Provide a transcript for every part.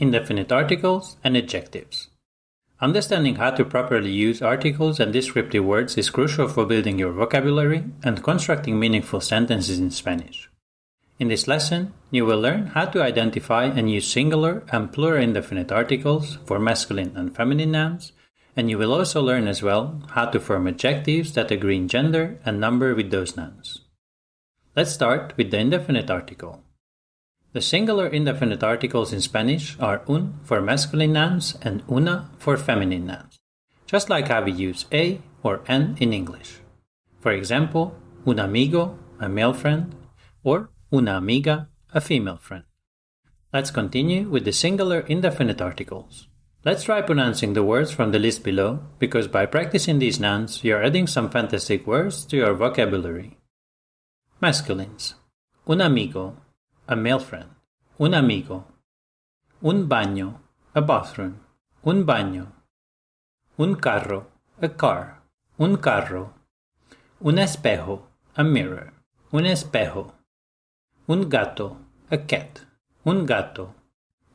indefinite articles, and adjectives. Understanding how to properly use articles and descriptive words is crucial for building your vocabulary and constructing meaningful sentences in Spanish. In this lesson, you will learn how to identify and use singular and plural indefinite articles for masculine and feminine nouns, and you will also learn as well how to form adjectives that agree in gender and number with those nouns. Let's start with the indefinite article. The singular indefinite articles in Spanish are un for masculine nouns and una for feminine nouns, just like how we use a or en in English. For example, un amigo, a male friend, or una amiga, a female friend. Let's continue with the singular indefinite articles. Let's try pronouncing the words from the list below, because by practicing these nouns, you're adding some fantastic words to your vocabulary. Masculines. Un amigo, a male friend. Un amigo. Un baño, a bathroom. Un baño. Un carro, a car. Un carro. Un espejo, a mirror. Un espejo. Un gato, a cat. Un gato.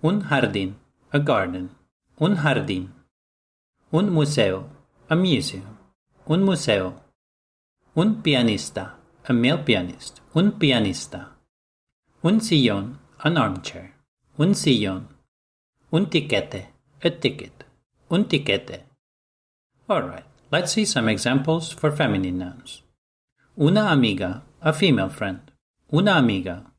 Un jardín, a garden. Un jardín. Un museo, a museum. Un museo. Un pianista, a male pianist. Un pianista. Un sillón, an armchair. Un sillón. Un tiquete, a ticket. Un tiquete. Alright, let's see some examples for feminine nouns. Una amiga, a female friend. Una amiga.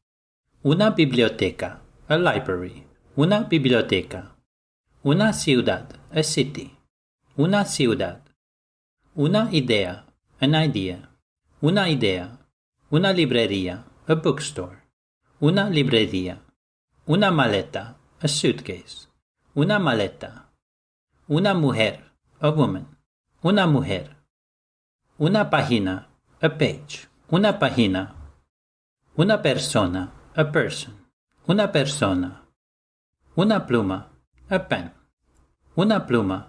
Una biblioteca, a library. Una biblioteca. Una ciudad, a city. Una ciudad. Una idea, an idea. Una idea. Una librería, a bookstore. Una librería. Una maleta, a suitcase. Una maleta. Una mujer, a woman. Una mujer. Una página, a page. Una página. Una persona, a person. Una persona. Una pluma, a pen. Una pluma.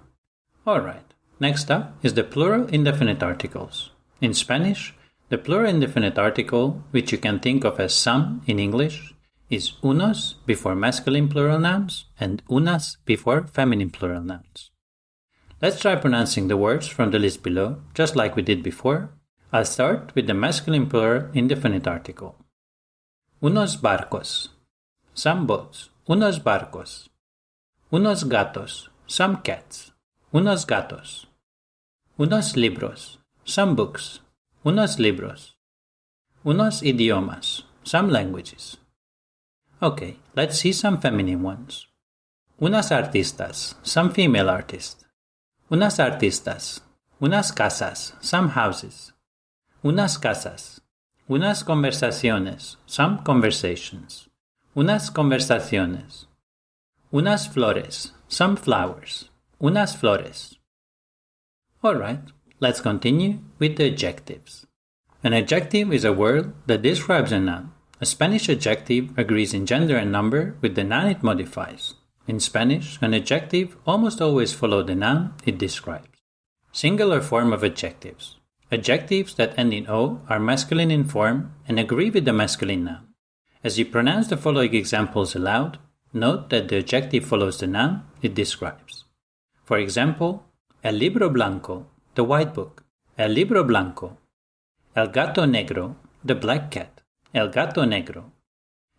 Alright, next up is the plural indefinite articles. In Spanish, the plural indefinite article, which you can think of as some in English, is unos before masculine plural nouns and unas before feminine plural nouns. Let's try pronouncing the words from the list below, just like we did before. I'll start with the masculine plural indefinite article. Unos barcos, some boats. Unos barcos. Unos gatos, some cats. Unos gatos. Unos libros, some books. Unos libros. Unos idiomas, some languages. Okay, let's see some feminine ones. Unas artistas, some female artists. Unas artistas. Unas casas, some houses. Unas casas. Unas conversaciones, some conversations. Unas conversaciones. Unas flores, some flowers. Unas flores. Alright, let's continue with the adjectives. An adjective is a word that describes a noun. A Spanish adjective agrees in gender and number with the noun it modifies. In Spanish, an adjective almost always follows the noun it describes. Singular form of adjectives. Adjectives that end in O are masculine in form and agree with the masculine noun. As you pronounce the following examples aloud, note that the adjective follows the noun it describes. For example, el libro blanco, the white book. El libro blanco. El gato negro, the black cat. El gato negro.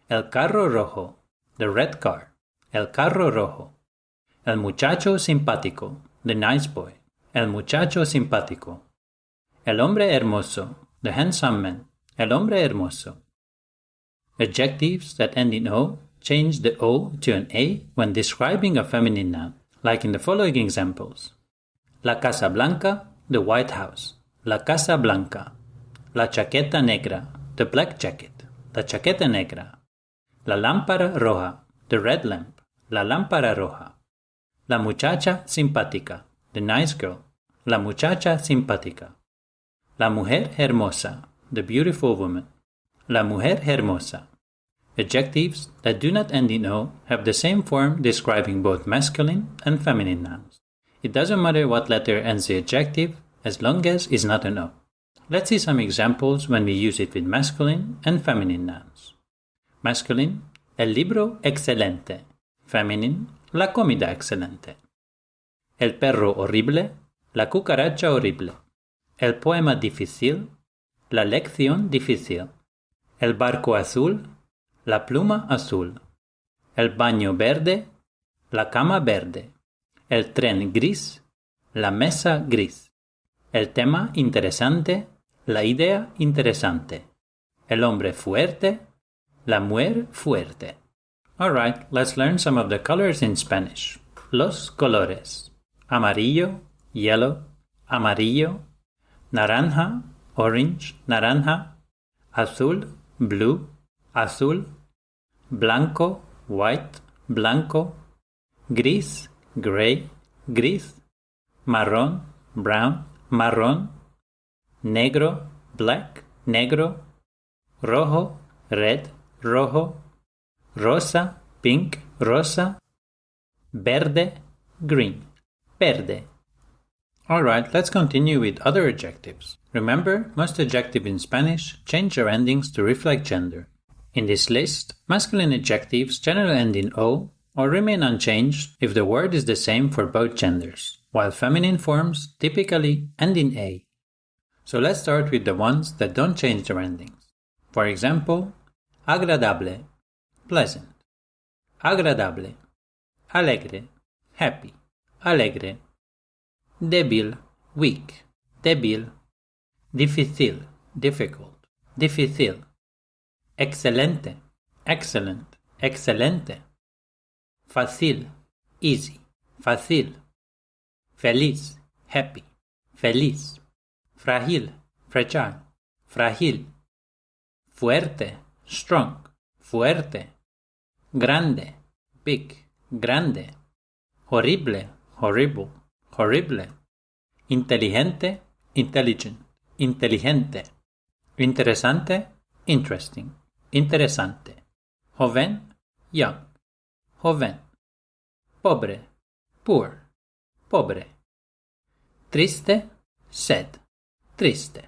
El carro rojo, the red car. El carro rojo. El muchacho simpático, the nice boy. El muchacho simpático. El hombre hermoso, the handsome man. El hombre hermoso. Adjectives that end in O change the O to an A when describing a feminine noun, like in the following examples. La Casa Blanca, the White House. La Casa Blanca. La chaqueta negra, the black jacket. La chaqueta negra. La lámpara roja, the red lamp. La lámpara roja. La muchacha simpática, the nice girl. La muchacha simpática. La mujer hermosa, the beautiful woman. La mujer hermosa. Adjectives that do not end in O have the same form describing both masculine and feminine nouns. It doesn't matter what letter ends the adjective as long as it's not an O. Let's see some examples when we use it with masculine and feminine nouns. Masculine, el libro excelente. Feminine, la comida excelente. El perro horrible, la cucaracha horrible. El poema difícil, la lección difícil. El barco azul, la pluma azul. El baño verde, la cama verde. El tren gris, la mesa gris. El tema interesante, la idea interesante. El hombre fuerte, la mujer fuerte. Alright, let's learn some of the colors in Spanish. Los colores. Amarillo, yellow, amarillo. Naranja, orange, naranja. Azul, blue, azul. Blanco, white, blanco. Gris, gray, gris. Marrón, brown, marrón. Negro, black, negro. Rojo, red, rojo. Rosa, pink, rosa. Verde, green, verde. Alright, let's continue with other adjectives. Remember, most adjectives in Spanish change their endings to reflect gender. In this list, masculine adjectives generally end in O or remain unchanged if the word is the same for both genders, while feminine forms typically end in A. So let's start with the ones that don't change their endings. For example, agradable, pleasant. Agradable, alegre, happy, alegre. Débil, weak, débil. Difícil, difficult, difícil. Excelente, excellent, excelente. Fácil, easy, fácil. Feliz, happy, feliz. Frágil, fragile, frágil. Fuerte, strong, fuerte. Grande, big, grande. Horrible, horrible, horrible. Inteligente, intelligent, inteligente. Interesante, interesting, interesante. Joven, young, joven. Pobre, poor, pobre. Triste, sad, triste.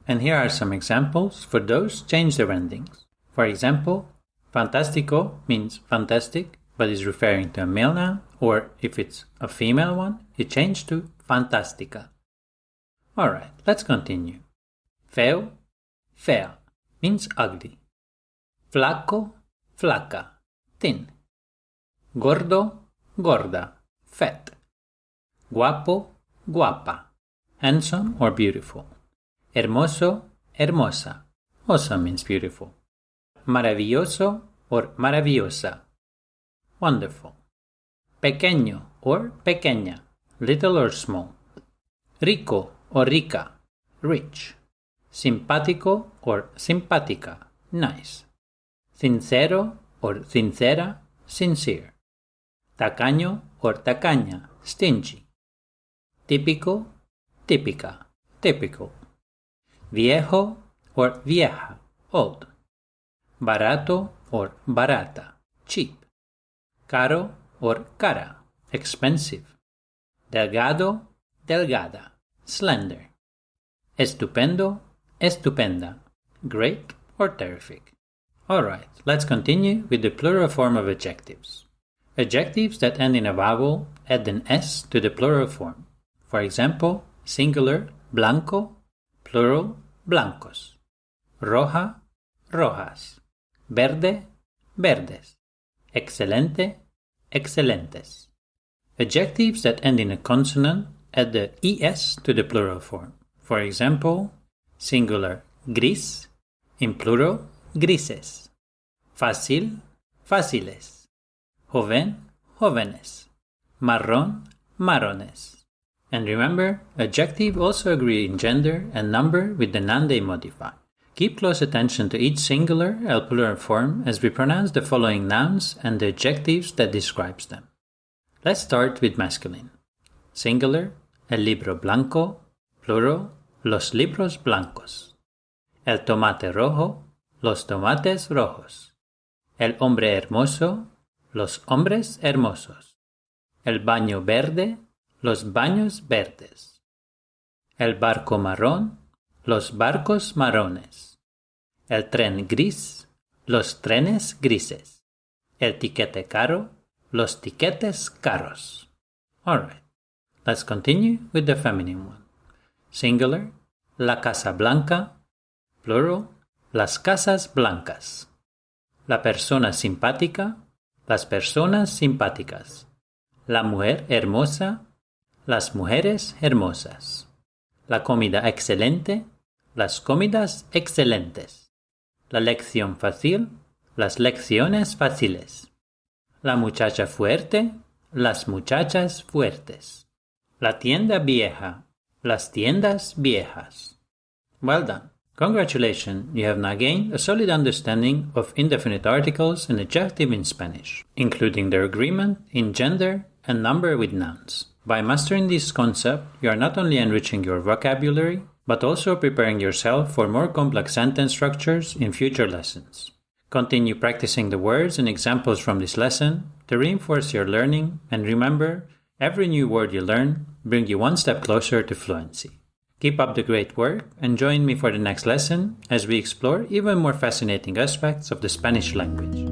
And here are some examples for those change their endings. For example, fantástico means fantastic, but is referring to a male noun, or if it's a female one, it changed to fantástica. Alright, let's continue. Feo, fea, means ugly. Flaco, flaca, thin. Gordo, gorda, fat. Guapo, guapa, handsome or beautiful. Hermoso, hermosa, also means beautiful. Maravilloso or maravillosa, wonderful. Pequeño or pequeña, little or small. Rico or rica, rich. Simpático or simpática, nice. Sincero or sincera, sincere. Tacaño or tacaña, stingy. Típico, típica, typical. Viejo or vieja, old. Barato or barata, cheap. Caro or cara, expensive. Delgado, delgada, slender. Estupendo, estupenda, great or terrific. Alright, let's continue with the plural form of adjectives. Adjectives that end in a vowel add an S to the plural form. For example, singular, blanco, plural, blancos. Roja, rojas. Verde, verdes. Excelente, excelentes. Adjectives that end in a consonant add the ES to the plural form. For example, singular, gris, in plural, grises. Fácil, fáciles. Joven, jóvenes. Marrón, marrones. And remember, adjectives also agree in gender and number with the noun they modify. Keep close attention to each singular and plural form as we pronounce the following nouns and the adjectives that describes them. Let's start with masculine. Singular, el libro blanco, plural, los libros blancos. El tomate rojo, los tomates rojos. El hombre hermoso, los hombres hermosos. El baño verde, los baños verdes. El barco marrón, los barcos marrones. El tren gris, los trenes grises. El tiquete caro, Los tiquetes caros. Alright, let's continue with the feminine one. Singular, la casa blanca. Plural, las casas blancas. La persona simpática, las personas simpáticas. La mujer hermosa, las mujeres hermosas. La comida excelente, las comidas excelentes. La lección fácil, las lecciones fáciles. La muchacha fuerte, las muchachas fuertes. La tienda vieja, las tiendas viejas. Well done. Congratulations, you have now gained a solid understanding of indefinite articles and adjectives in Spanish, including their agreement in gender and number with nouns. By mastering this concept, you are not only enriching your vocabulary, but also preparing yourself for more complex sentence structures in future lessons. Continue practicing the words and examples from this lesson to reinforce your learning, and remember, every new word you learn brings you one step closer to fluency. Keep up the great work and join me for the next lesson as we explore even more fascinating aspects of the Spanish language.